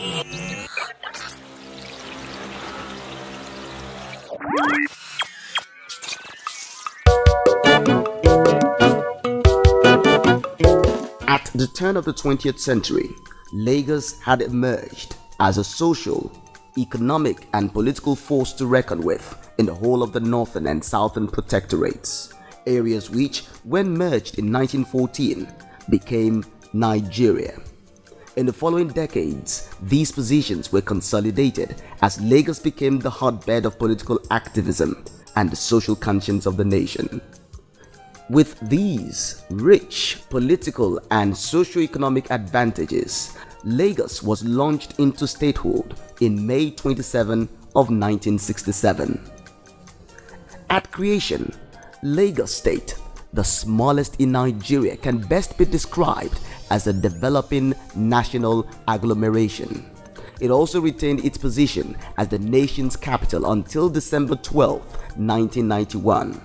At the turn of the 20th century, Lagos had emerged as a social, economic and political force to reckon with in the whole of the northern and southern protectorates, areas which, when merged in 1914, became Nigeria. In the following decades, these positions were consolidated as Lagos became the hotbed of political activism and the social conscience of the nation. With these rich political and socio-economic advantages, Lagos was launched into statehood in May 27 of 1967. At creation, Lagos State, the smallest in Nigeria, can best be described as a developing national agglomeration. It also retained its position as the nation's capital until December 12, 1991.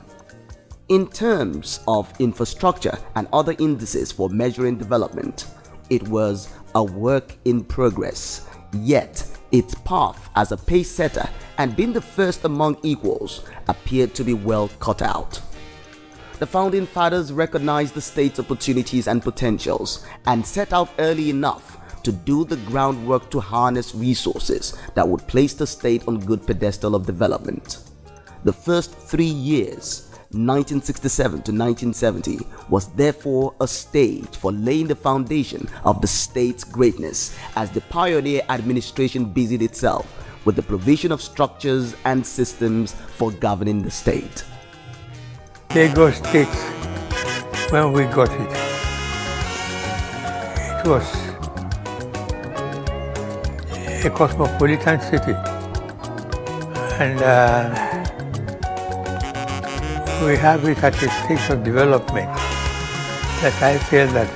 In terms of infrastructure and other indices for measuring development, it was a work in progress, yet its path as a pace setter and being the first among equals appeared to be well cut out. The founding fathers recognized the state's opportunities and potentials and set out early enough to do the groundwork to harness resources that would place the state on good pedestal of development. The first 3 years, 1967 to 1970, was therefore a stage for laying the foundation of the state's greatness as the pioneer administration busied itself with the provision of structures and systems for governing the state. Lagos State, when we got it, it was a cosmopolitan city, and we have it at a stage of development that I feel that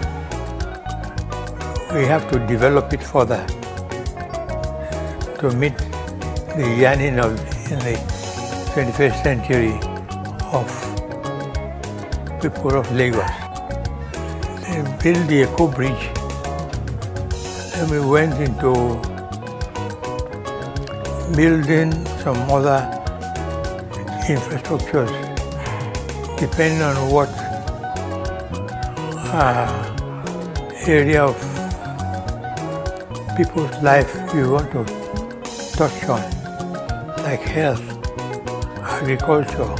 we have to develop it further to meet the yearning of in the 21st century of people of Lagos. They built the Eco Bridge, and we went into building some other infrastructures depending on what area of people's life you want to touch on, like health, agriculture,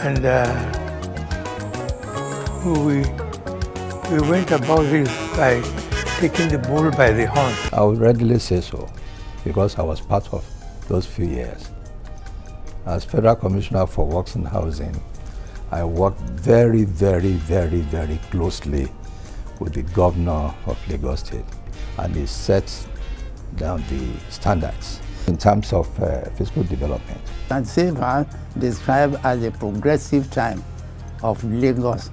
and we went about this by taking the bull by the horn. I would readily say so, because I was part of those few years. As Federal Commissioner for Works and Housing, I worked very, very, very, very closely with the Governor of Lagos State, and he set down the standards in terms of fiscal development. And Silva described as a progressive time of Lagos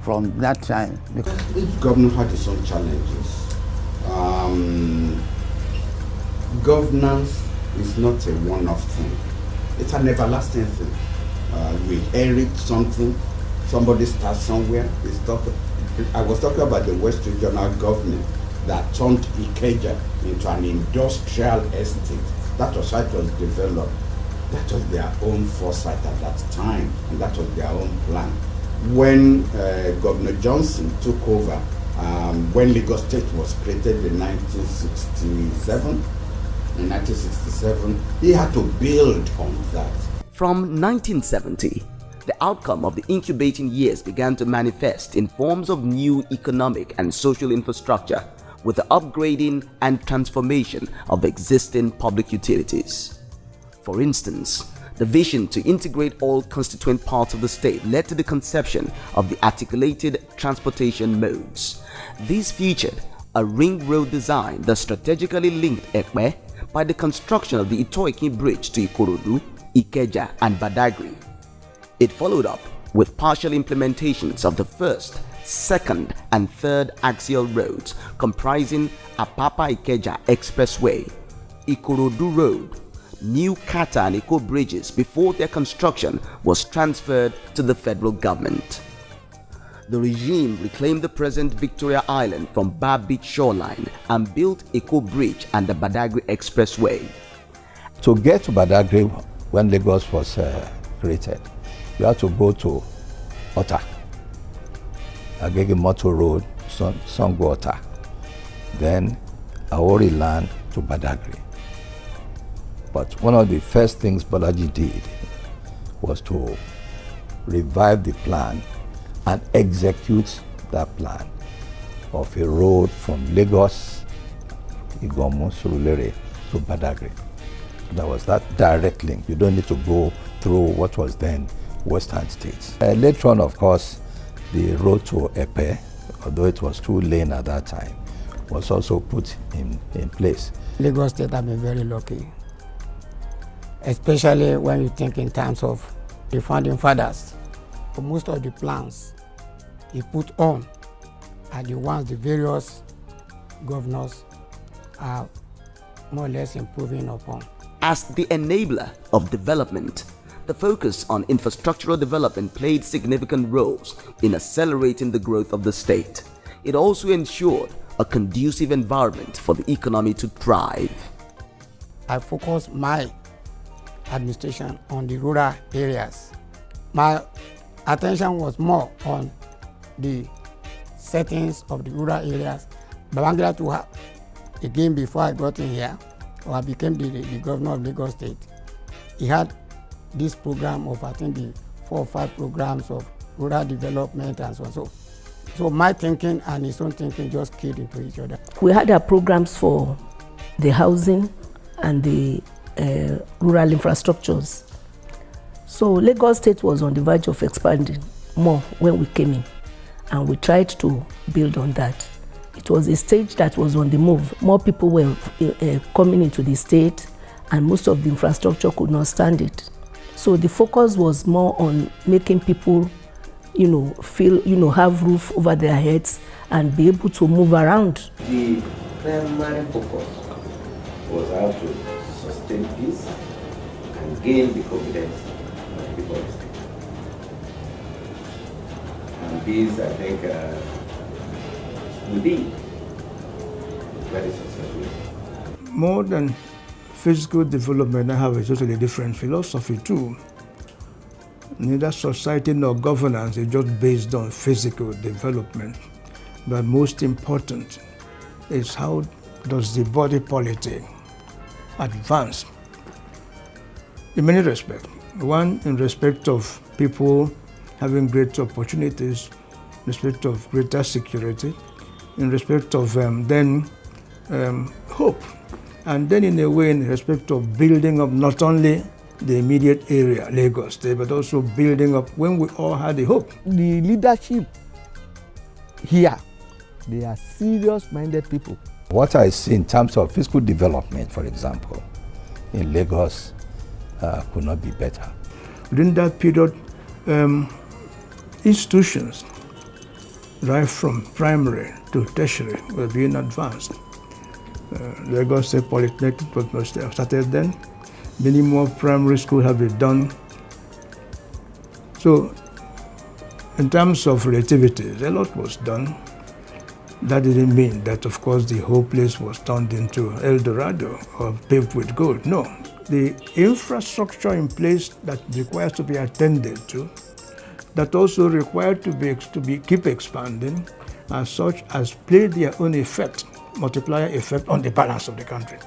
from that time. Each governor had its own challenges. Governance is not a one-off thing. It's an everlasting thing. We inherit something, somebody starts somewhere. I was talking about the West Regional Government that turned Ikeja into an industrial estate. That was how it was developed. That was their own foresight at that time, and that was their own plan. When Governor Johnson took over, when Lagos State was created in 1967, he had to build on that. From 1970, the outcome of the incubating years began to manifest in forms of new economic and social infrastructure with the upgrading and transformation of existing public utilities. For instance, the vision to integrate all constituent parts of the state led to the conception of the articulated transportation modes. These featured a ring road design that strategically linked Ekpe by the construction of the Itoiki Bridge to Ikorodu, Ikeja and Badagry. It followed up with partial implementations of the first, second and third axial roads comprising Apapa-Ikeja Expressway, Ikorodu Road, New Kata and Eko bridges before their construction was transferred to the federal government. the regime reclaimed the present Victoria Island from Bar Beach shoreline and built Eko Bridge and the Badagry Expressway. To get to Badagry, when Lagos was created, you had to go to Ota, Agege Motor Road, Sango Ota, then Aori land to Badagry. But one of the first things Bolaji did was to revive the plan and execute that plan of a road from Lagos, Igomu, Surulere to Badagry. There was that direct link. You don't need to go through what was then Western states. Later on, of course, the road to Epe, although it was 2-lane at that time, was also put in place. Lagos State have been very lucky, especially when you think in terms of the founding fathers. For most of the plans he put on are the ones the various governors are more or less improving upon. As the enabler of development, the focus on infrastructural development played significant roles in accelerating the growth of the state. It also ensured a conducive environment for the economy to thrive. I focused my administration on the rural areas. My attention was more on the settings of the rural areas. Babangida to have, again before I got in here, or I became the governor of Lagos State, he had this program of, I think, the 4 or 5 programs of rural development and so on. So my thinking and his own thinking just keyed into each other. We had our programs for the housing and the rural infrastructures. So Lagos State was on the verge of expanding more when we came in, and we tried to build on that. It was a stage that was on the move. More people were coming into the state, and most of the infrastructure could not stand it. So the focus was more on making people, feel, have roof over their heads and be able to move around. The primary focus was how to sustain peace and gain the confidence of the people of the state. And this, I think, will be very successful. More than physical development, I have a totally different philosophy too. Neither society nor governance is just based on physical development, but most important is how does the body politic advance in many respects. One, in respect of people having greater opportunities, in respect of greater security, in respect of hope, and then in a way in respect of building up not only the immediate area, Lagos State, but also building up when we all had a hope. The leadership here, they are serious-minded people. What I see in terms of physical development, for example, in Lagos could not be better. Within that period, institutions, right from primary to tertiary, were being advanced. Lagos State Polytechnic was started then. Many more primary schools have been done. So, in terms of relativity, a lot was done. That didn't mean that, of course, the whole place was turned into El Dorado or paved with gold. No, the infrastructure in place that requires to be attended to, that also required to be keep expanding, as such as play their own effect, multiplier effect on the balance of the country.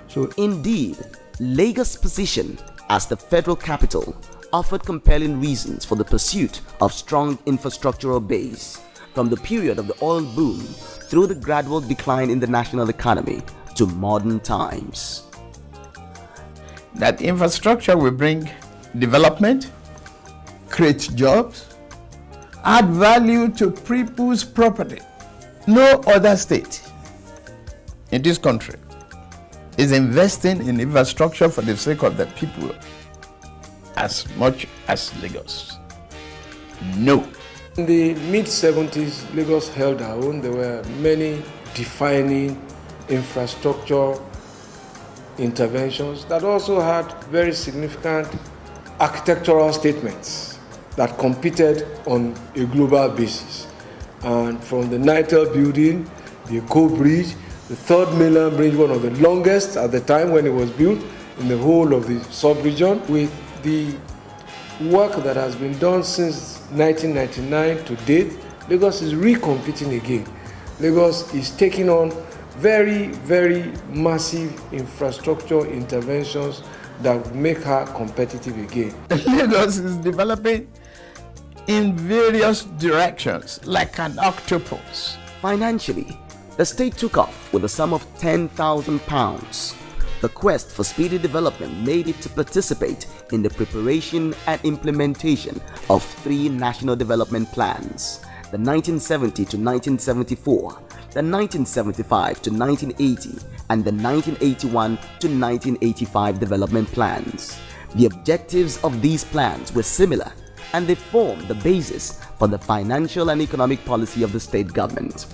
So, indeed, Lagos' position as the federal capital offered compelling reasons for the pursuit of strong infrastructural base, from the period of the oil boom through the gradual decline in the national economy to modern times. That infrastructure will bring development, create jobs, add value to people's property. No other state in this country is investing in infrastructure for the sake of the people as much as Lagos. No. In the mid-70s, Lagos held her own. There were many defining infrastructure interventions that also had very significant architectural statements that competed on a global basis. And from the Nitel building, the Eko Bridge, the third mainland bridge, one of the longest at the time when it was built in the whole of the sub-region. With the work that has been done since 1999 to date, Lagos is recompeting again. Lagos is taking on very, very massive infrastructure interventions that will make her competitive again. Lagos is developing in various directions like an octopus. Financially, the state took off with a sum of £10,000. The quest for speedy development made it to participate in the preparation and implementation of 3 national development plans: the 1970 to 1974, the 1975 to 1980, and the 1981 to 1985 development plans. The objectives of these plans were similar, and they formed the basis for the financial and economic policy of the state government.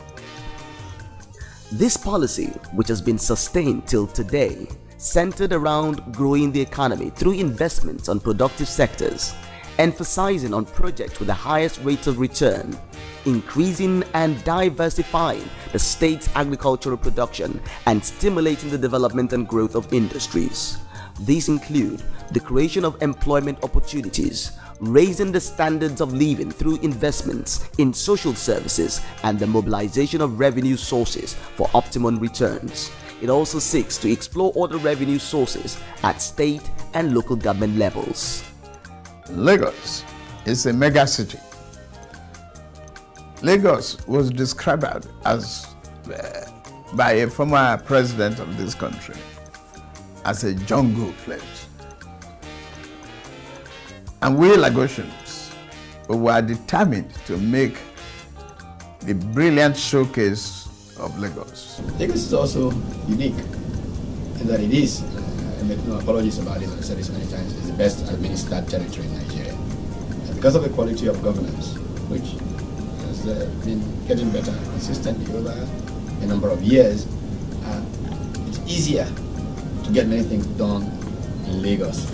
This policy, which has been sustained till today, centered around growing the economy through investments on productive sectors, emphasizing on projects with the highest rates of return, increasing and diversifying the state's agricultural production, and stimulating the development and growth of industries. These include the creation of employment opportunities, raising the standards of living through investments in social services, and the mobilization of revenue sources for optimum returns. It also seeks to explore other revenue sources at state and local government levels. Lagos is a megacity. Lagos was described as, by a former president of this country, as a jungle place. And we Lagosians were determined to make the brilliant showcase of Lagos. Lagos is also unique in that it is, I make no apologies about it, I've said this many times, it's the best administered territory in Nigeria. And because of the quality of governance, which has been getting better consistently over a number of years, it's easier to get many things done in Lagos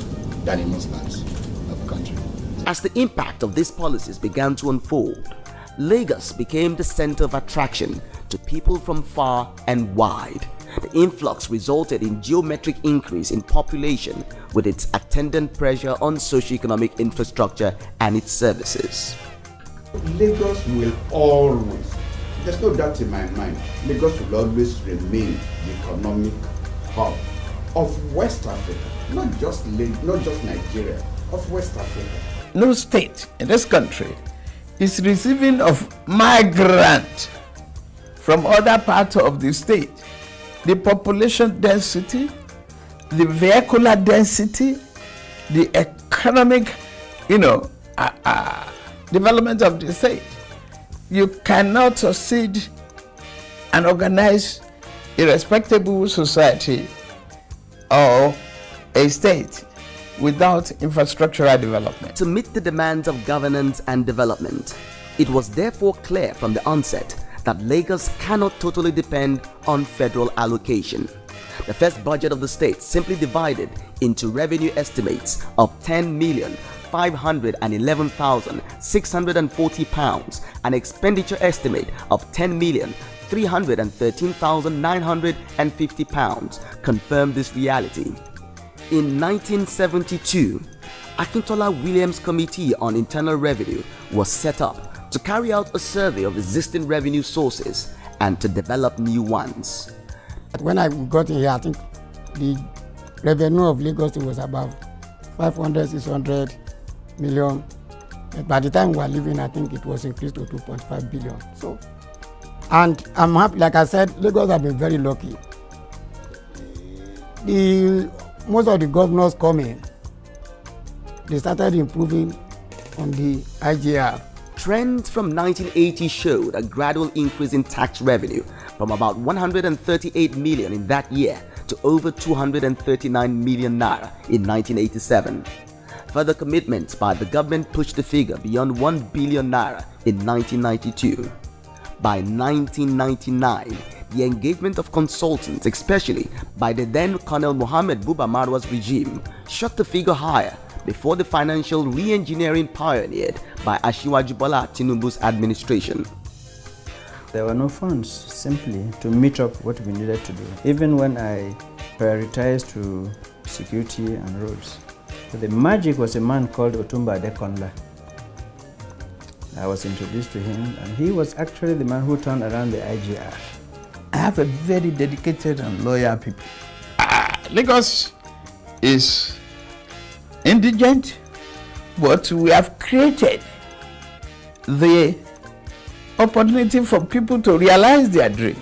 than in most parts of the country. As the impact of these policies began to unfold, Lagos became the center of attraction to people from far and wide. The influx resulted in geometric increase in population with its attendant pressure on socio-economic infrastructure and its services. Lagos will always, there's no doubt in my mind, Lagos will always remain the economic hub of West Africa, not just Nigeria, of West Africa. No state in this country is receiving of migrants from other parts of the state. The population density, the vehicular density, the economic, development of the state. You cannot succeed and organize a respectable society or a state without infrastructural development. To meet the demands of governance and development, it was therefore clear from the onset that Lagos cannot totally depend on federal allocation. The first budget of the state simply divided into revenue estimates of £10,511,640 and expenditure estimate of £10,313,950 confirmed this reality. In 1972, Akintola Williams Committee on Internal Revenue was set up to carry out a survey of existing revenue sources and to develop new ones. When I got in here, I think the revenue of Lagos was about 500-600 million. But by the time we were leaving, I think it was increased to 2.5 billion. So, and I'm happy, like I said, Lagos have been very lucky. Most of the governors coming, they started improving on the IGR. Trends from 1980 showed a gradual increase in tax revenue from about 138 million in that year to over 239 million naira in 1987. Further commitments by the government pushed the figure beyond 1 billion naira in 1992. By 1999, the engagement of consultants, especially by the then Colonel Mohammed Buba Marwa's regime, shot the figure higher before the financial re-engineering pioneered by Asiwaju Bola Tinubu's administration. There were no funds simply to meet up what we needed to do, even when I prioritized to security and roads. So the magic was a man called Otumba Adekonla. I was introduced to him, and he was actually the man who turned around the IGR. I have a very dedicated and loyal people. Lagos is indigent, but we have created the opportunity for people to realize their dreams.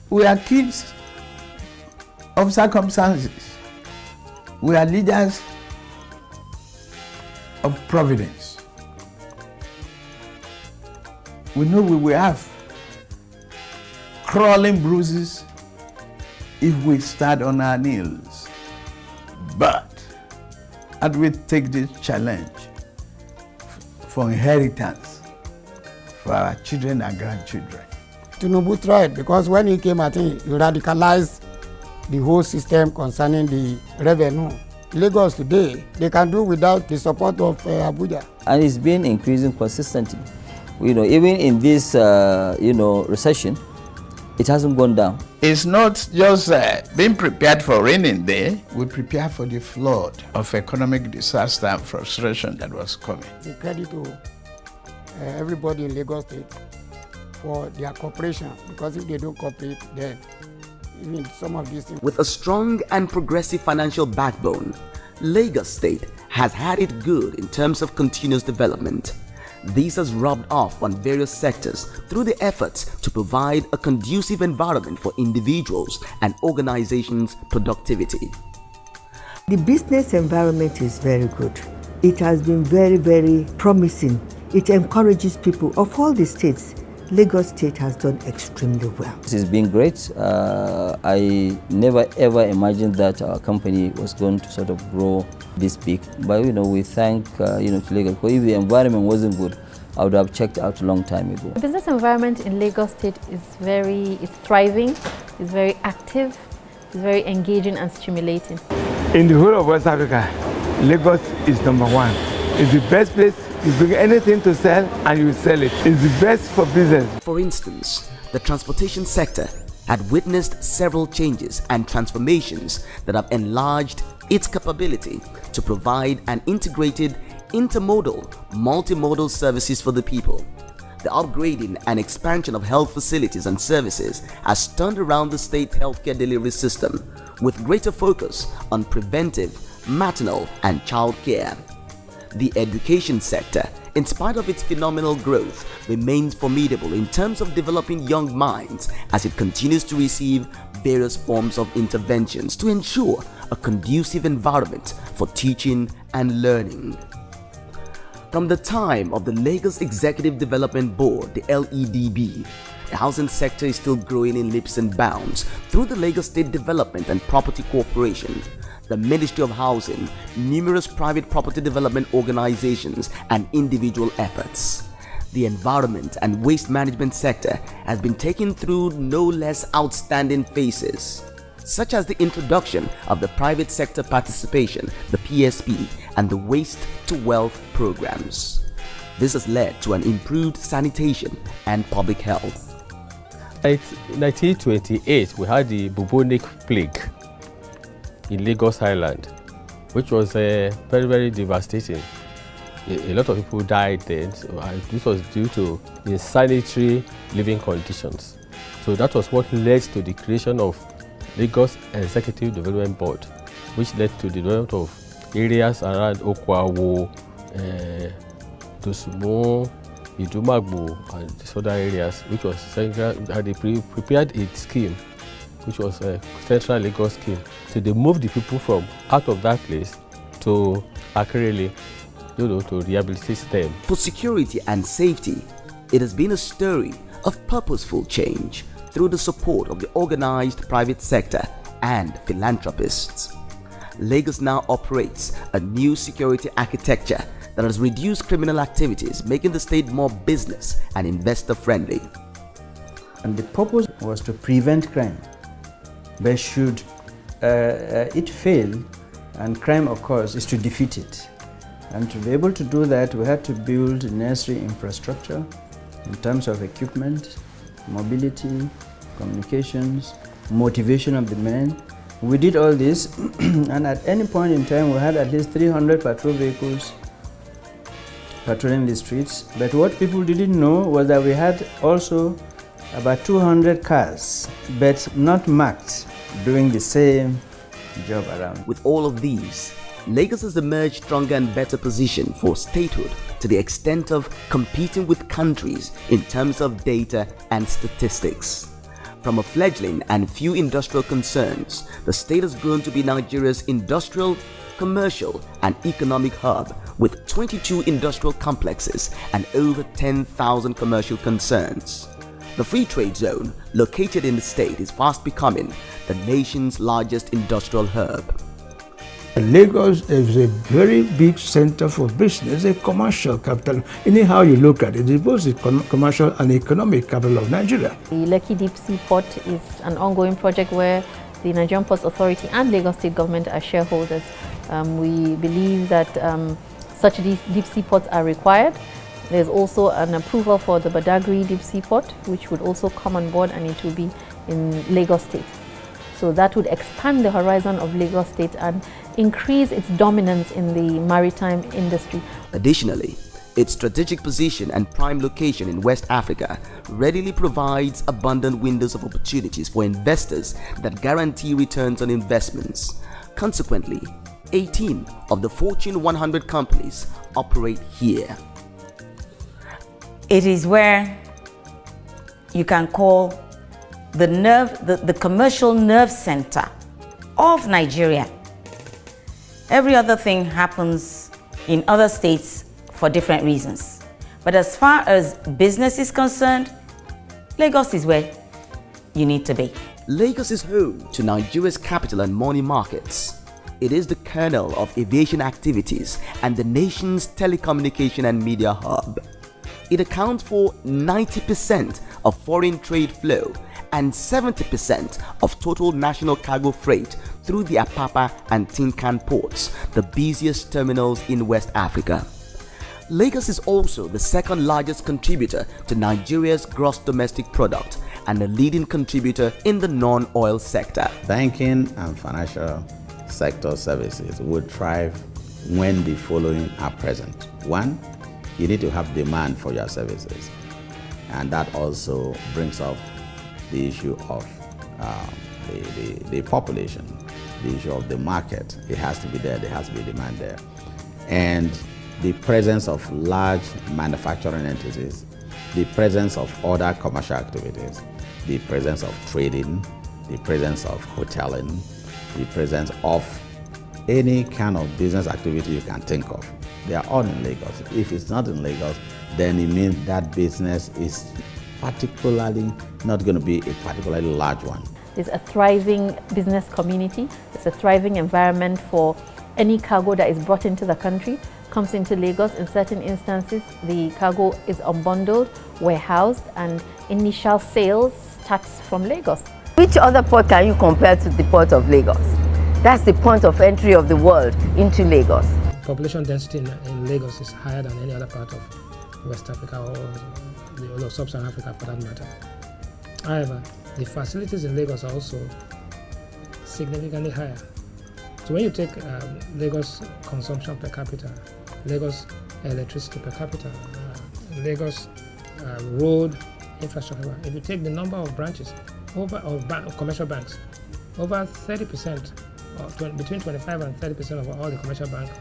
We are kids of circumstances. We are leaders of providence. We know we will have crawling bruises if we start on our knees. But as we take this challenge for inheritance for our children and grandchildren. Tinubu tried, because when he came, I think he radicalized the whole system concerning the revenue. Lagos today, they can do without the support of Abuja. And it's been increasing consistently. Even in this, recession, it hasn't gone down. It's not just being prepared for raining day. We prepare for the flood of economic disaster and frustration that was coming. The credit to everybody in Lagos State for their cooperation, because if they don't cooperate, then even some of these things. With a strong and progressive financial backbone, Lagos State has had it good in terms of continuous development. This has rubbed off on various sectors through the efforts to provide a conducive environment for individuals and organizations' productivity. The business environment is very good. It has been very, very promising. It encourages people of all the states. Lagos State has done extremely well. This has been great. I never ever imagined that our company was going to sort of grow this big. But we thank to Lagos. Because if the environment wasn't good, I would have checked out a long time ago. The business environment in Lagos State is thriving, it's very active, it's very engaging and stimulating. In the whole of West Africa, Lagos is #1. It's the best place. You bring anything to sell and you sell it. It's the best for business. For instance, the transportation sector had witnessed several changes and transformations that have enlarged its capability to provide an integrated, intermodal, multimodal services for the people. The upgrading and expansion of health facilities and services has turned around the state healthcare delivery system with greater focus on preventive, maternal and child care. The education sector, in spite of its phenomenal growth, remains formidable in terms of developing young minds as it continues to receive various forms of interventions to ensure a conducive environment for teaching and learning. From the time of the Lagos Executive Development Board, the LEDB, the housing sector is still growing in leaps and bounds through the Lagos State Development and Property Corporation, the Ministry of Housing, numerous private property development organizations, and individual efforts. The environment and waste management sector has been taken through no less outstanding phases, such as the introduction of the private sector participation, the PSP, and the waste to wealth programs. This has led to an improved sanitation and public health. In 1928, we had the bubonic plague in Lagos Island, which was very, very devastating. A lot of people died then, and this was due to insanitary living conditions. So that was what led to the creation of Lagos Executive Development Board, which led to the development of areas around Okwawo, Dosumo, Idumagbo, and these other areas, which was central. They prepared a scheme, which was a central Lagos scheme. So they moved the people from out of that place to Akerele, to rehabilitate them. For security and safety, it has been a story of purposeful change through the support of the organized private sector and philanthropists. Lagos now operates a new security architecture that has reduced criminal activities, making the state more business and investor friendly. And the purpose was to prevent crime. But should it fail and crime occurs, is to defeat it. And to be able to do that, we had to build necessary infrastructure in terms of equipment, mobility, communications, motivation of the men. We did all this, and at any point in time, we had at least 300 patrol vehicles patrolling the streets. But what people didn't know was that we had also about 200 cars, but not marked, doing the same job around. With all of these, Lagos has emerged stronger and better positioned for statehood to the extent of competing with countries in terms of data and statistics. From a fledgling and few industrial concerns, the state has grown to be Nigeria's industrial, commercial and economic hub with 22 industrial complexes and over 10,000 commercial concerns. The Free Trade Zone, located in the state, is fast becoming the nation's largest industrial hub. Lagos is a very big center for business, a commercial capital. Anyhow you look at it, it's both a commercial and economic capital of Nigeria. The Lekki Deep Sea Port is an ongoing project where the Nigerian Ports Authority and Lagos State Government are shareholders. We believe that such deep sea ports are required. There's also an approval for the Badagry Deep Sea Port, which would also come on board, and it will be in Lagos State. So that would expand the horizon of Lagos State and increase its dominance in the maritime industry. Additionally, its strategic position and prime location in West Africa readily provides abundant windows of opportunities for investors that guarantee returns on investments. Consequently, 18 of the Fortune 100 companies operate here. It is where you can call the commercial nerve center of Nigeria. Every other thing happens in other states for different reasons. But as far as business is concerned, Lagos is where you need to be. Lagos is home to Nigeria's capital and money markets. It is the kernel of aviation activities and the nation's telecommunication and media hub. It accounts for 90% of foreign trade flow and 70% of total national cargo freight through the Apapa and Tinkan ports, the busiest terminals in West Africa. Lagos is also the second largest contributor to Nigeria's gross domestic product and a leading contributor in the non-oil sector. Banking and financial sector services would thrive when the following are present. One, you need to have demand for your services, and that also brings up the issue of the population, the issue of the market. It has to be there, there has to be demand there. And the presence of large manufacturing entities, the presence of other commercial activities, the presence of trading, the presence of hoteling, the presence of any kind of business activity you can think of. They are all in Lagos. If it's not in Lagos, then it means that business is particularly not going to be a particularly large one. There's a thriving business community. There's a thriving environment for any cargo that is brought into the country, comes into Lagos. In certain instances, the cargo is unbundled, warehoused, and initial sales starts from Lagos. Which other port can you compare to the port of Lagos? That's the point of entry of the world into Lagos. Population density in Lagos is higher than any other part of West Africa or the whole of Sub-Saharan Africa for that matter. However, the facilities in Lagos are also significantly higher. So when you take Lagos consumption per capita, Lagos electricity per capita, Lagos road infrastructure, if you take the number of branches of commercial banks, over 30%, or between 25 and 30% of all the commercial bank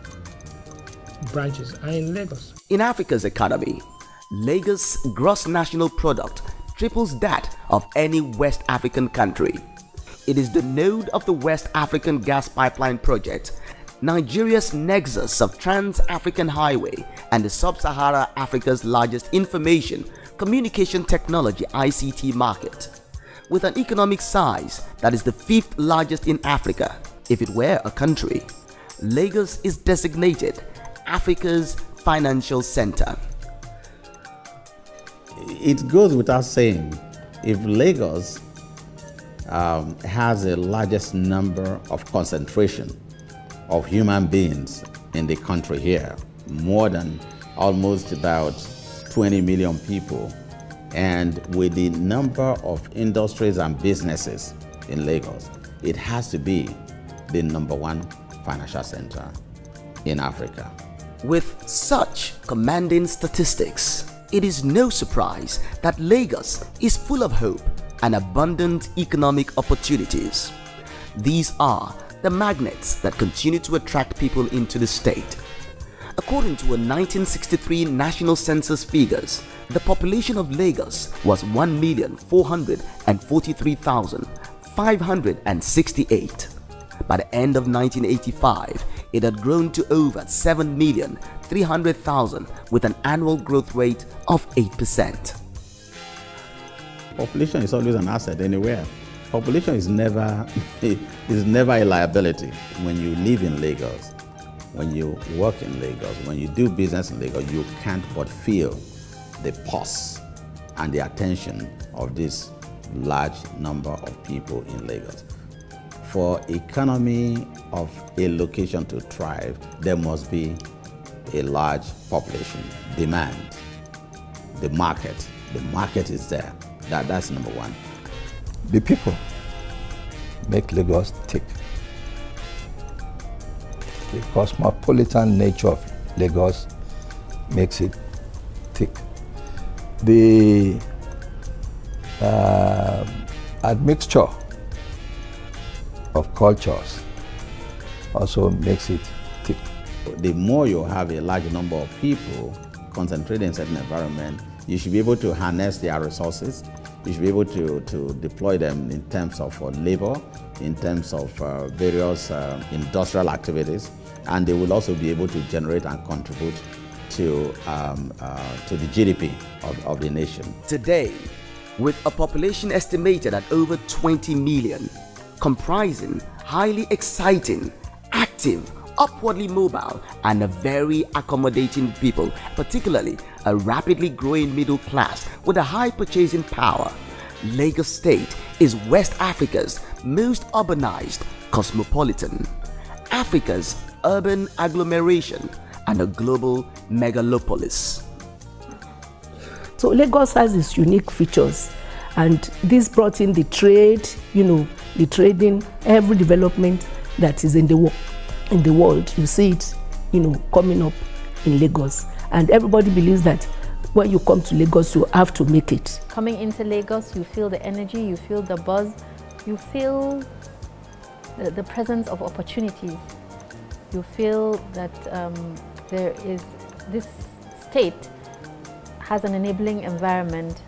branches are in Lagos. In Africa's economy, Lagos' gross national product triples that of any West African country. It is the node of the West African Gas Pipeline Project, Nigeria's nexus of Trans-African Highway, and the Sub-Sahara Africa's largest information communication technology ICT market. With an economic size that is the 5th largest in Africa, if it were a country, Lagos is designated Africa's financial center. It goes without saying, if Lagos has the largest number of concentration of human beings in the country here, more than almost about 20 million people, And with the number of industries and businesses in Lagos, it has to be the #1 financial center in Africa. With such commanding statistics, it is no surprise that Lagos is full of hope and abundant economic opportunities. These are the magnets that continue to attract people into the state. According to a 1963 national census figures, the population of Lagos was 1,443,568. By the end of 1985, it had grown to over 7,300,000 with an annual growth rate of 8%. Population is always an asset anywhere. Population is never a liability. When you live in Lagos, when you work in Lagos, when you do business in Lagos, you can't but feel the pulse and the attention of this large number of people in Lagos. For economy of a location to thrive, there must be a large population, demand, the market is there. That's #1. The people make Lagos tick. The cosmopolitan nature of Lagos makes it tick. The admixture of cultures also makes it tick. The more you have a large number of people concentrated in certain environment, you should be able to harness their resources. You should be able to deploy them in terms of labor, in terms of various industrial activities, and they will also be able to generate and contribute to the GDP of the nation. Today, with a population estimated at over 20 million, comprising highly exciting, active, upwardly mobile, and a very accommodating people, particularly a rapidly growing middle class with a high purchasing power, Lagos State is West Africa's most urbanized cosmopolitan, Africa's urban agglomeration, and a global megalopolis. So Lagos has its unique features, and this brought in the trade, the trading, every development that is in the world. You see it, coming up in Lagos, and everybody believes that when you come to Lagos, you have to make it. Coming into Lagos, you feel the energy, you feel the buzz, you feel the presence of opportunities. You feel that this state has an enabling environment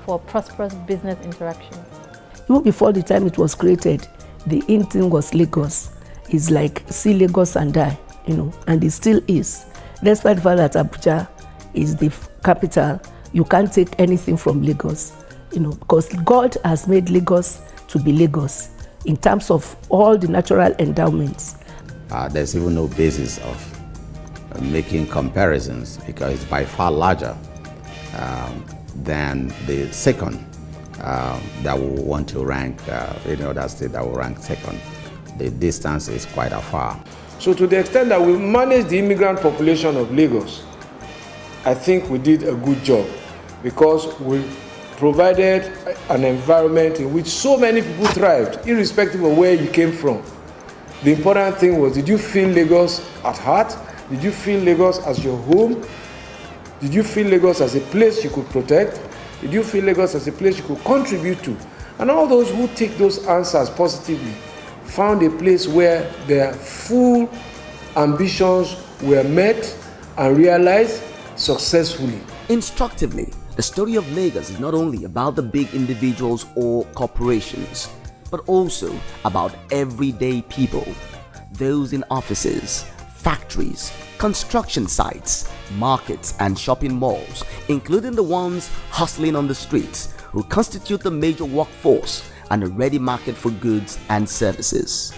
for prosperous business interaction. Even before the time it was created, the in thing was Lagos. It's like see Lagos and die, and it still is. Despite the fact that Abuja is the capital, you can't take anything from Lagos, because God has made Lagos to be Lagos in terms of all the natural endowments. There's even no basis of making comparisons because it's by far larger than the second that will want to rank, any other state that will rank second. The distance is quite afar. So to the extent that we manage the immigrant population of Lagos, I think we did a good job because we provided an environment in which so many people thrived, irrespective of where you came from. The important thing was, did you feel Lagos at heart? Did you feel Lagos as your home? Did you feel Lagos as a place you could protect? Did you feel Lagos as a place you could contribute to? And all those who take those answers positively found a place where their full ambitions were met and realized successfully. Instructively, the story of Lagos is not only about the big individuals or corporations, but also about everyday people, those in offices, factories, construction sites, markets, and shopping malls, including the ones hustling on the streets, who constitute the major workforce and a ready market for goods and services.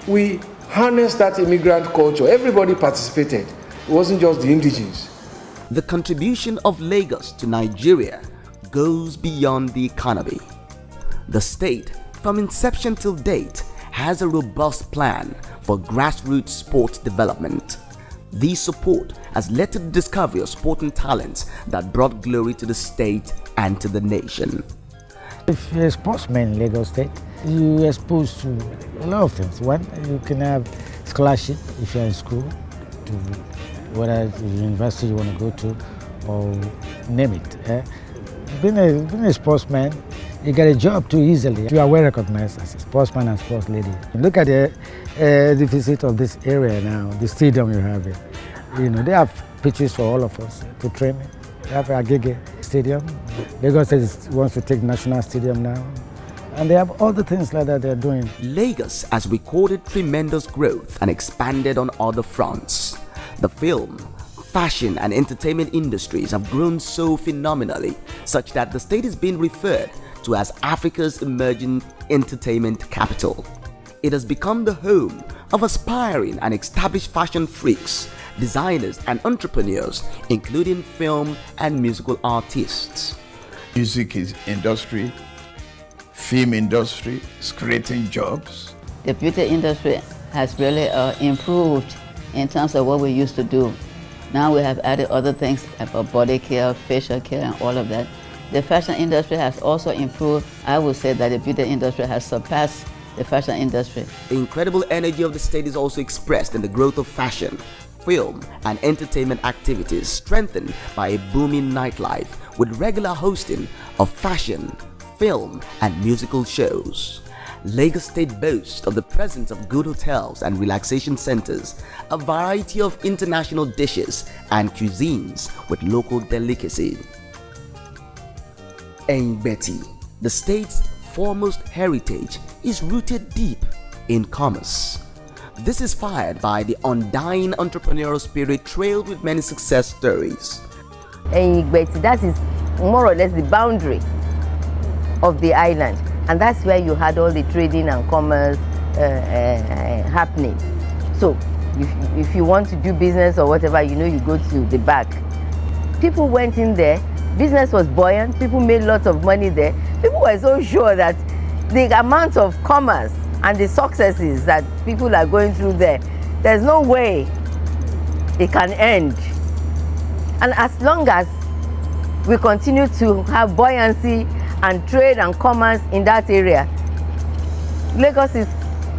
We harnessed that immigrant culture. Everybody participated. It wasn't just the indigenes. The contribution of Lagos to Nigeria goes beyond the economy. The state, from inception till date, has a robust plan for grassroots sports development. This support has led to the discovery of sporting talents that brought glory to the state and to the nation. If you're a sportsman in Lagos State, you're exposed to a lot of things. One, you can have scholarship if you're in school, to whether the university you want to go to, or name it. Being a sportsman, you get a job too easily. You are well recognized as a sportsman and sports lady. Look at the deficit of this area now, the stadium you have here. You know, they have pitches for all of us to train. They have Agege Stadium. Lagos State wants to take National Stadium now. And they have all the things like that they're doing. Lagos has recorded tremendous growth and expanded on other fronts. The film, fashion and entertainment industries have grown so phenomenally, such that the state is being referred to as Africa's emerging entertainment capital. It has become the home of aspiring and established fashion freaks, designers and entrepreneurs, including film and musical artists. Music industry, film industry is creating jobs. The beauty industry has really improved in terms of what we used to do. Now we have added other things about body care, facial care, and all of that. The fashion industry has also improved. I would say that the beauty industry has surpassed the fashion industry. The incredible energy of the state is also expressed in the growth of fashion, film, and entertainment activities, strengthened by a booming nightlife with regular hosting of fashion, film, and musical shows. Lagos State boasts of the presence of good hotels and relaxation centers, a variety of international dishes and cuisines with local delicacies. Eyigbeti, the state's foremost heritage, is rooted deep in commerce. This is fired by the undying entrepreneurial spirit trailed with many success stories. Eyigbeti, that is more or less the boundary of the island, and that's where you had all the trading and commerce happening. So if you want to do business or whatever, you know, you go to the back. People went in there, business was buoyant, people made lots of money there. People were so sure that the amount of commerce and the successes that people are going through there, there's no way it can end. And as long as we continue to have buoyancy and trade and commerce in that area, Lagos is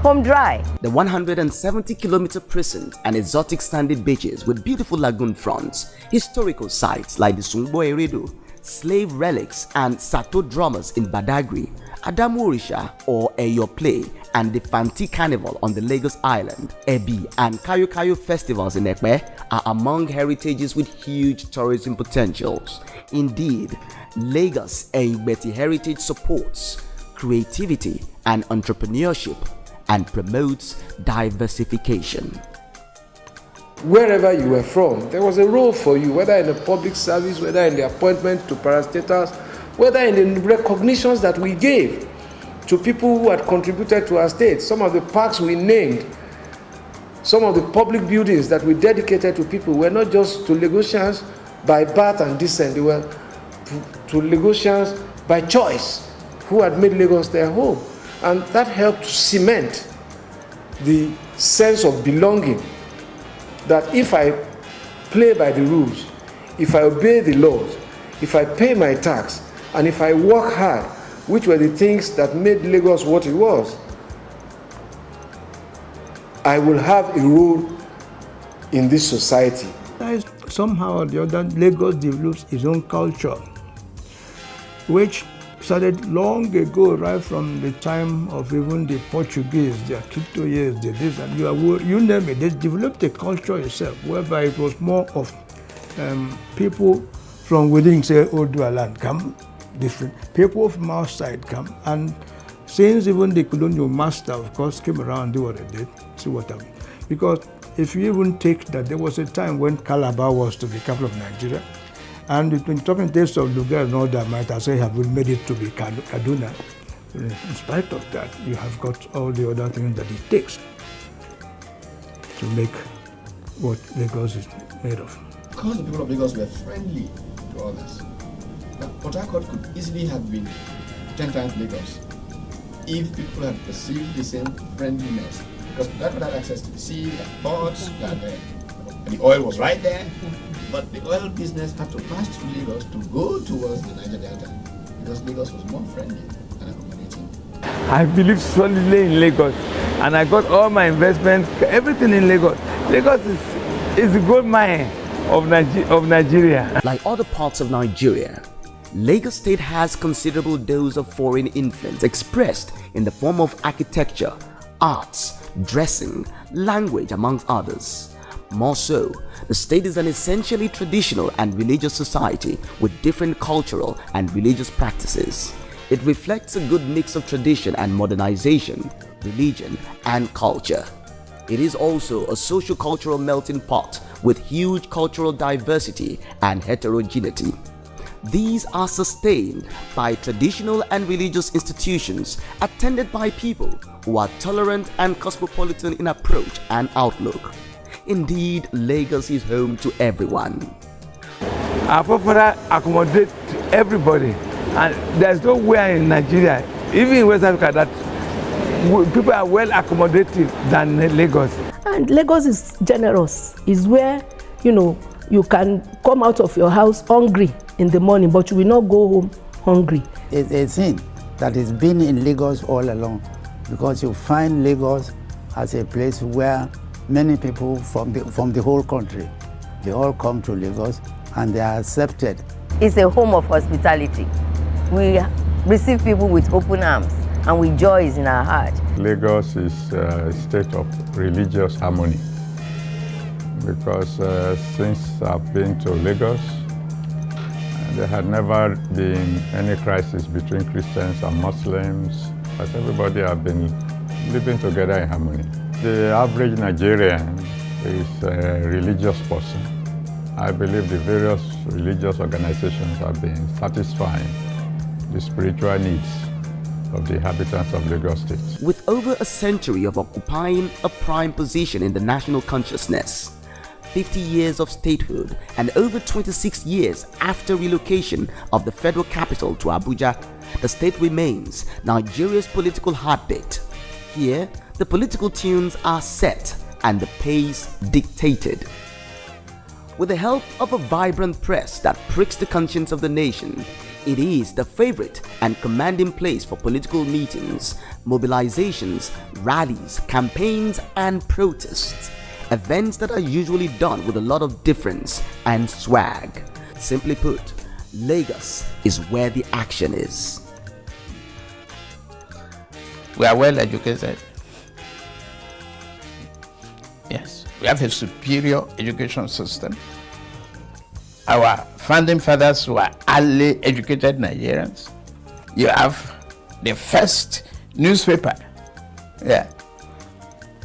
home dry. The 170-kilometer precinct and exotic sandy beaches with beautiful lagoon fronts, historical sites like the Sungbo Eredo, slave relics and Sato drummers in Badagry, Adamu Orisha or Eyo Play, and the Fanti Carnival on the Lagos Island, Ebi and Kayo Kayo festivals in Ekpe are among heritages with huge tourism potentials. Indeed, Lagos Eyigbeti Heritage supports creativity and entrepreneurship and promotes diversification. Wherever you were from, there was a role for you, whether in the public service, whether in the appointment to parastatals, whether in the recognitions that we gave to people who had contributed to our state. Some of the parks we named, some of the public buildings that we dedicated to people were not just to Lagosians by birth and descent, they were to Lagosians by choice who had made Lagos their home. And that helped to cement the sense of belonging, that if I play by the rules, if I obey the laws, if I pay my tax, and if I work hard, which were the things that made Lagos what it was, I will have a role in this society. Somehow or the other, Lagos develops its own culture, which started long ago, right from the time of even the Portuguese, the Akito years, the this and you name it. They developed a culture itself, whereby it was more of people from within, say, Odua land come, different people from outside come, and since even the colonial master, of course, came around, do what they did, see what happened. Because if you even take that, there was a time when Calabar was to be capital of Nigeria, and when talking days of Lugard and all that, might I say have made it to be Kaduna. In spite of that, you have got all the other things that it takes to make what Lagos is made of. Because the people of Lagos were friendly to others, Port Harcourt could easily have been 10 times Lagos if people had perceived the same friendliness. Because Port Harcourt had access to the sea, had ports, had The oil was right there, but the oil business had to pass through Lagos to go towards the Niger Delta because Lagos was more friendly and accommodating. I believe solidly in Lagos, and I got all my investment, everything in Lagos. Lagos is the gold mine of Nigeria. Like other parts of Nigeria, Lagos State has considerable dose of foreign influence expressed in the form of architecture, arts, dressing, language, amongst others. More so, the state is an essentially traditional and religious society with different cultural and religious practices. It reflects a good mix of tradition and modernization, religion and culture. It is also a socio-cultural melting pot with huge cultural diversity and heterogeneity. These are sustained by traditional and religious institutions attended by people who are tolerant and cosmopolitan in approach and outlook. Indeed, Lagos is home to everyone. Our people accommodate everybody, and there's nowhere in Nigeria, even in West Africa, that people are well accommodated than Lagos. And Lagos is generous. It's where, you can come out of your house hungry in the morning, but you will not go home hungry. It's a thing that has been in Lagos all along, because you find Lagos as a place where many people from the whole country, they all come to Lagos and they are accepted. It's a home of hospitality. We receive people with open arms and with joy in our heart. Lagos is a state of religious harmony, because since I've been to Lagos, there had never been any crisis between Christians and Muslims, as everybody have been living together in harmony. The average Nigerian is a religious person. I believe the various religious organizations have been satisfying the spiritual needs of the inhabitants of Lagos State. With over a century of occupying a prime position in the national consciousness, 50 years of statehood, and over 26 years after relocation of the federal capital to Abuja, the state remains Nigeria's political heartbeat. Here, the political tunes are set and the pace dictated. With the help of a vibrant press that pricks the conscience of the nation, it is the favorite and commanding place for political meetings, mobilizations, rallies, campaigns, and protests. Events that are usually done with a lot of difference and swag. Simply put, Lagos is where the action is. We are well educated. Yes, we have a superior education system. Our founding fathers were highly educated Nigerians. You have the first newspaper,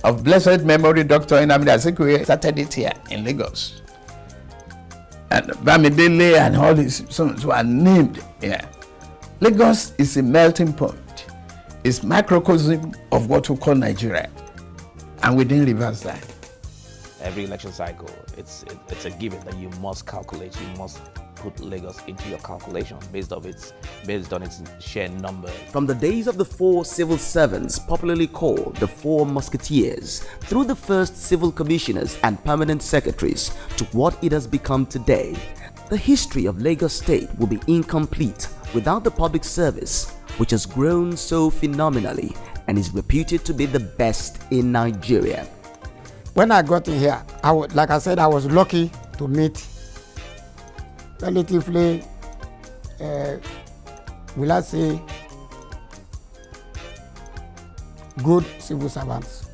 of blessed memory, Dr. Nnamdi Azikiwe started it here in Lagos. And Bamidele and all his sons were named here. Lagos is a melting point. It's microcosm of what we call Nigeria. And we didn't reverse that. Every election cycle, it's a given that you must calculate, you must put Lagos into your calculation based on its sheer number. From the days of the four civil servants, popularly called the Four Musketeers, through the first civil commissioners and permanent secretaries to what it has become today, the history of Lagos State will be incomplete without the public service, which has grown so phenomenally and is reputed to be the best in Nigeria. When I got in here, like I said, I was lucky to meet relatively, will I say, good civil servants.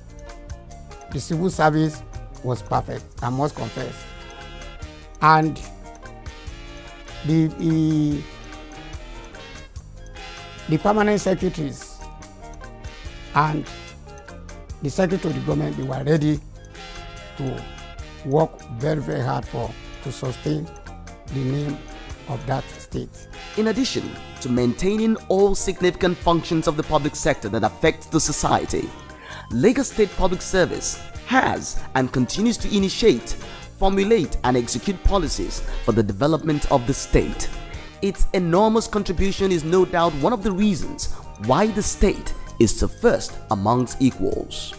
The civil service was perfect, I must confess. And the permanent secretaries and the secretary of the government, they were ready to work very, very hard to sustain the name of that state. In addition to maintaining all significant functions of the public sector that affect the society, Lagos State Public Service has and continues to initiate, formulate and execute policies for the development of the state. Its enormous contribution is no doubt one of the reasons why the state is the first amongst equals.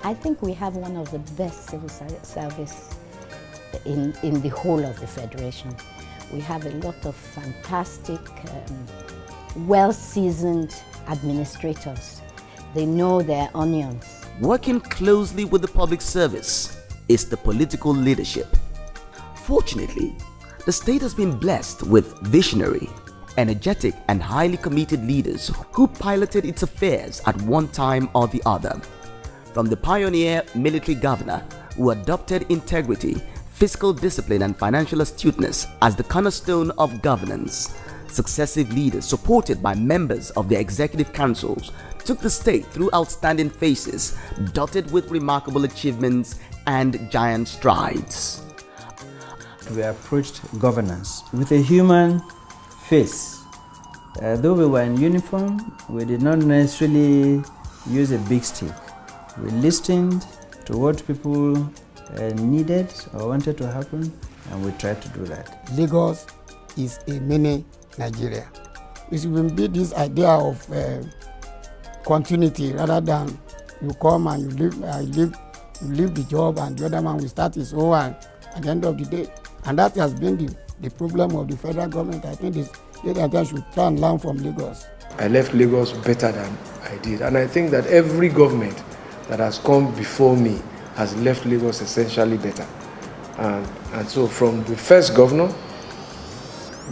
I think we have one of the best civil service in the whole of the Federation. We have a lot of fantastic, well-seasoned administrators. They know their onions. Working closely with the public service is the political leadership. Fortunately, the state has been blessed with visionary, energetic and highly committed leaders who piloted its affairs at one time or the other. From the pioneer military governor who adopted integrity, fiscal discipline and financial astuteness as the cornerstone of governance, successive leaders supported by members of the executive councils took the state through outstanding phases dotted with remarkable achievements and giant strides. We approached governance with a human face. Though we were in uniform, we did not necessarily use a big stick. We listened to what people needed or wanted to happen, and we tried to do that. Lagos is a mini Nigeria. It will be this idea of continuity rather than you come and you leave the job and the other man will start his own at the end of the day. And that has been the problem of the federal government. I think they should try and learn from Lagos. I left Lagos better than I did. And I think that every government that has come before me has left Lagos essentially better. And so from the first governor,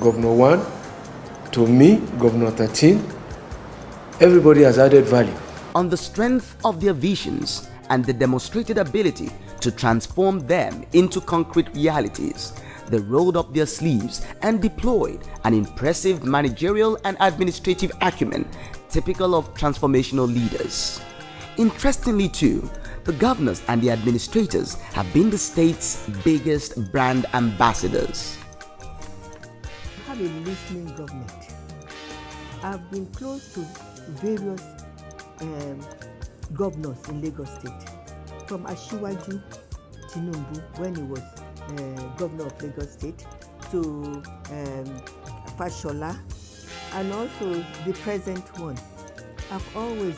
Governor 1, to me, Governor 13, everybody has added value. On the strength of their visions and the demonstrated ability to transform them into concrete realities, they rolled up their sleeves and deployed an impressive managerial and administrative acumen typical of transformational leaders. Interestingly too, the governors and the administrators have been the state's biggest brand ambassadors. We have a listening government. I've been close to various governors in Lagos State, from Asiwaju Tinubu when he was governor of Lagos State, to Fashola, and also the present one. I've always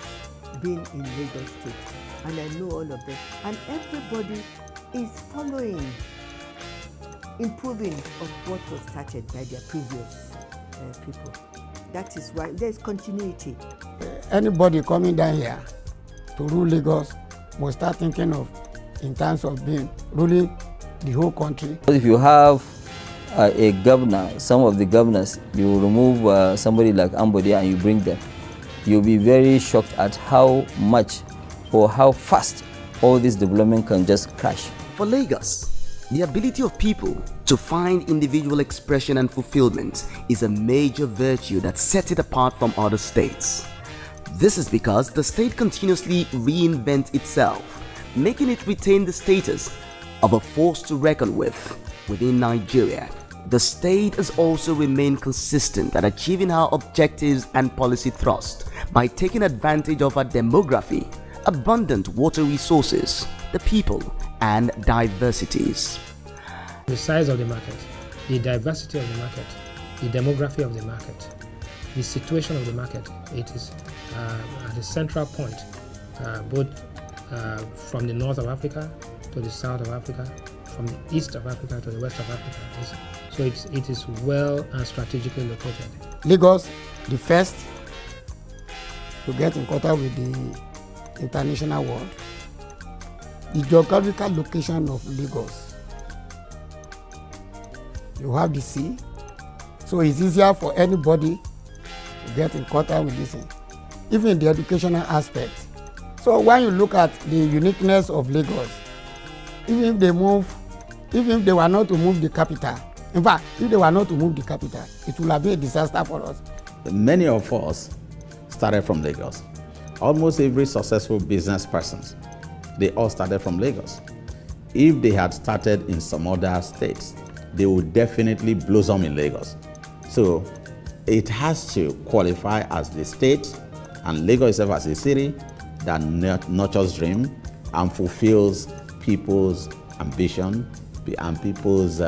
been in Lagos State, and I know all of them. And everybody is following, improving of what was started by their previous people. That is why there's continuity. Anybody coming down here to rule Lagos must start thinking of in terms of ruling the whole country. If you have a governor, some of the governors, you remove somebody like Ambode and you bring them, you'll be very shocked at how much or how fast all this development can just crash. For Lagos, the ability of people to find individual expression and fulfillment is a major virtue that sets it apart from other states. This is because the state continuously reinvents itself, making it retain the status of a force to reckon with within Nigeria. The state has also remained consistent at achieving our objectives and policy thrust by taking advantage of our demography, abundant water resources, the people, and diversities. The size of the market, the diversity of the market, the demography of the market, the situation of the market, it is at the central point, both from the north of Africa to the south of Africa, from the east of Africa to the west of Africa. So it is well and strategically located. Lagos, the first to get in contact with the international world. The geographical location of Lagos. You have the sea, so it's easier for anybody to get in contact with this thing, even the educational aspect. So when you look at the uniqueness of Lagos, even if they were not to move the capital, in fact, if they were not to move the capital, it would have been a disaster for us. Many of us started from Lagos. Almost every successful business person, they all started from Lagos. If they had started in some other states, they would definitely blossom in Lagos. So it has to qualify as the state, and Lagos itself as a city that nurtures dream and fulfills people's ambition and people's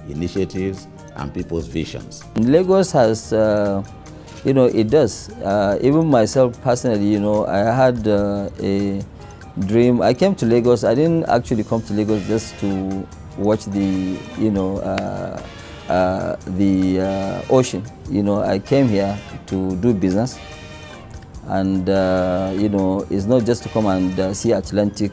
initiatives and people's visions. Lagos has, it does. Even myself personally, I had a dream. I came to Lagos. I didn't actually come to Lagos just to watch the, the ocean. I came here to do business, and it's not just to come and see Atlantic,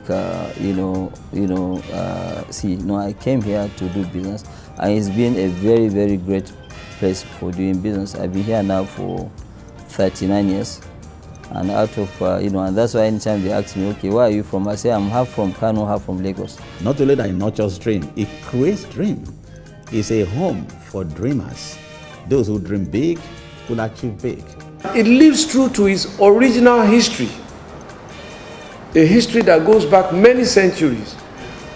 sea. No, I came here to do business, and it's been a very, very great place for doing business. I've been here now for 39 years. And out of, and that's why anytime they ask me, okay, where are you from? I say, I'm half from Kano, half from Lagos. Not only that it nurtures dream, it creates dream. It's a home for dreamers. Those who dream big will achieve big. It lives true to its original history, a history that goes back many centuries,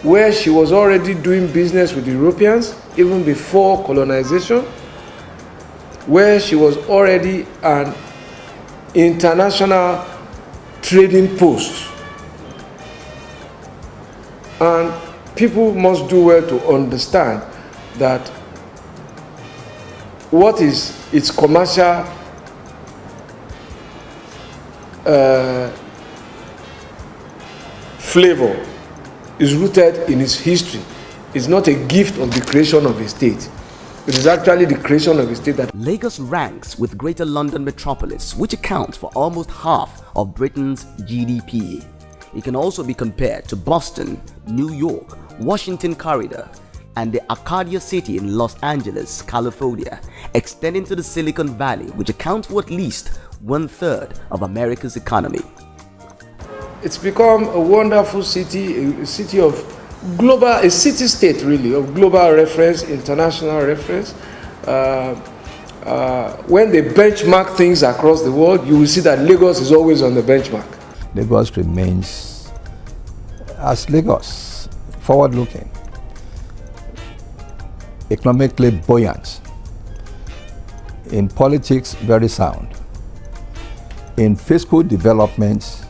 where she was already doing business with the Europeans, even before colonization, where she was already an international trading post. And people must do well to understand that what is its commercial flavor is rooted in its history. It's not a gift of the creation of a state. It is actually the creation of a state that... Lagos ranks with Greater London metropolis, which accounts for almost half of Britain's GDP. It can also be compared to Boston, New York, Washington Corridor, and the Arcadia City in Los Angeles, California, extending to the Silicon Valley, which accounts for at least 1/3 of America's economy. It's become a wonderful city, a city of global, a city-state really, of global reference, international reference. When they benchmark things across the world, you will see that Lagos is always on the benchmark. Lagos remains, as Lagos, forward-looking, economically buoyant, in politics very sound, in fiscal development,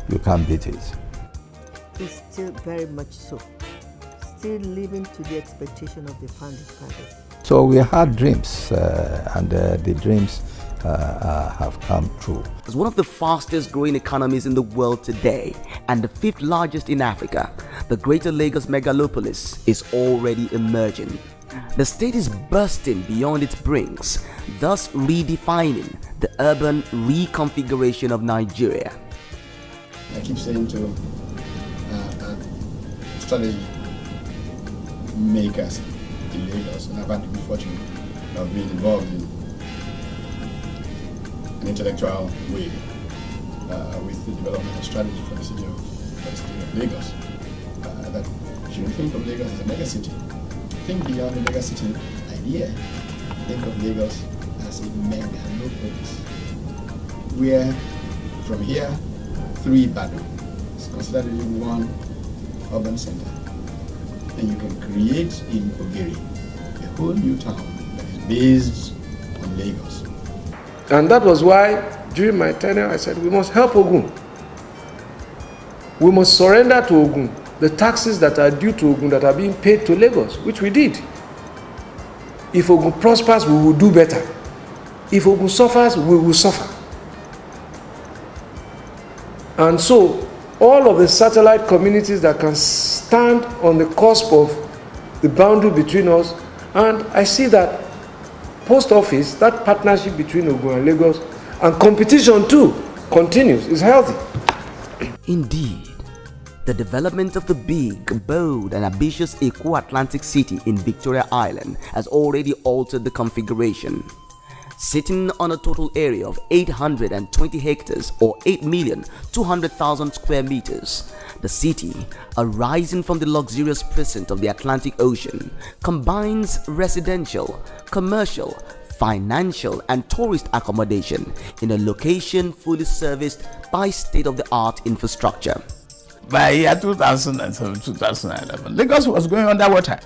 you can't beat it. It's still very much so. Still living to the expectation of the founding fathers. So we had dreams, and the dreams have come true. As one of the fastest growing economies in the world today and the 5th largest in Africa, the Greater Lagos megalopolis is already emerging. The state is bursting beyond its brinks, thus redefining the urban reconfiguration of Nigeria. I keep saying to strategy makers in Lagos, and I've had the good fortune of being involved in an intellectual way with the development of strategy for the city of Lagos. That you shouldn't think of Lagos as a mega city. Think beyond the mega city idea. Think of Lagos as a megalopolis, where from here through Ibadan is considered to be one urban center. And you can create in Ogeri a whole new town that is based on Lagos. And that was why during my tenure I said we must help Ogun. We must surrender to Ogun the taxes that are due to Ogun that are being paid to Lagos, which we did. If Ogun prospers, we will do better. If Ogun suffers, we will suffer. And so all of the satellite communities that can stand on the cusp of the boundary between us, and I see that post office, that partnership between Ogun and Lagos, and competition too, continues, is healthy. Indeed, the development of the big, bold and ambitious Eko Atlantic City in Victoria Island has already altered the configuration. Sitting on a total area of 820 hectares or 8,200,000 square meters, the city, arising from the luxurious present of the Atlantic Ocean, combines residential, commercial, financial and tourist accommodation in a location fully serviced by state-of-the-art infrastructure. By year 2007, 2011, Lagos was going underwater.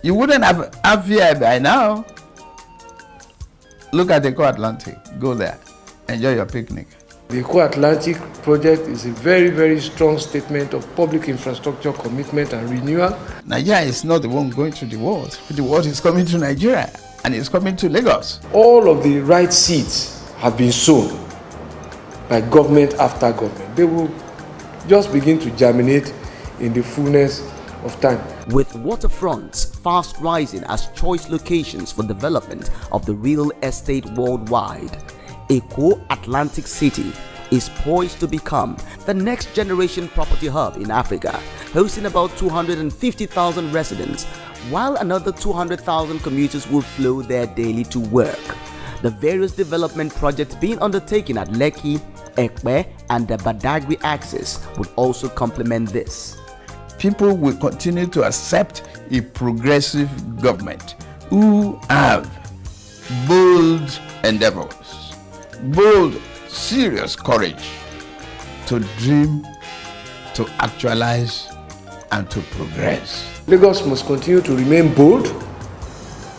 You wouldn't have here by now. Look at the Eko Atlantic. Go there. Enjoy your picnic. The Eko Atlantic project is a very, very strong statement of public infrastructure commitment and renewal. Nigeria is not the one going to the world. The world is coming to Nigeria, and it's coming to Lagos. All of the right seeds have been sown by government after government. They will just begin to germinate in the fullness of time. With waterfronts fast rising as choice locations for development of the real estate worldwide, Eko Atlantic City is poised to become the next generation property hub in Africa, hosting about 250,000 residents, while another 200,000 commuters will flow there daily to work. The various development projects being undertaken at Lekki, Ekpe, and the Badagry axis would also complement this. People will continue to accept a progressive government who have bold endeavors, bold, serious courage to dream, to actualize, and to progress. Lagos must continue to remain bold,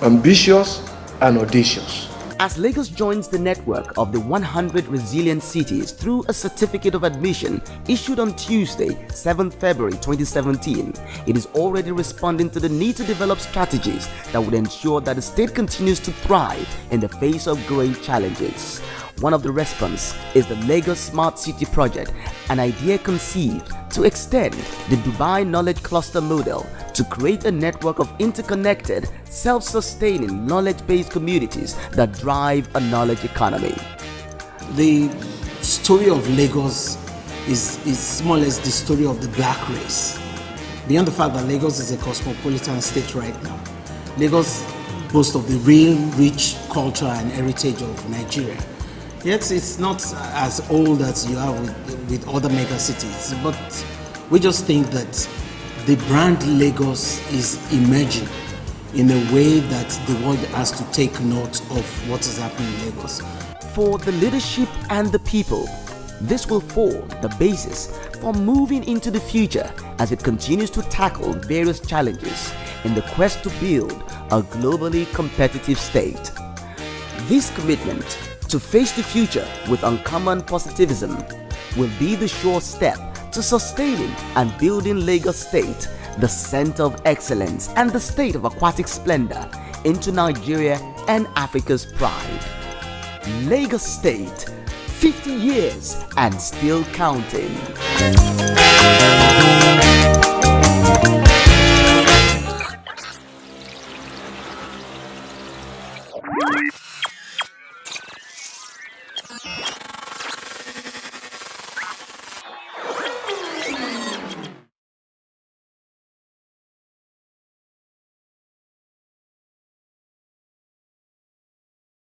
ambitious, and audacious. As Lagos joins the network of the 100 resilient cities through a certificate of admission issued on Tuesday, 7th February 2017, it is already responding to the need to develop strategies that would ensure that the state continues to thrive in the face of growing challenges. One of the response is the Lagos Smart City Project, an idea conceived to extend the Dubai Knowledge Cluster model to create a network of interconnected, self-sustaining, knowledge-based communities that drive a knowledge economy. The story of Lagos is more or less the story of the black race. Beyond the fact that Lagos is a cosmopolitan state right now, Lagos boasts of the real rich culture and heritage of Nigeria. Yet it's not as old as you are with other mega cities, but we just think that the brand Lagos is emerging in a way that the world has to take note of what is happening in Lagos. For the leadership and the people, this will form the basis for moving into the future as it continues to tackle various challenges in the quest to build a globally competitive state. This commitment to face the future with uncommon positivism will be the sure step to sustaining and building Lagos State, the center of excellence and the state of aquatic splendor, into Nigeria and Africa's pride. Lagos State, 50 years and still counting.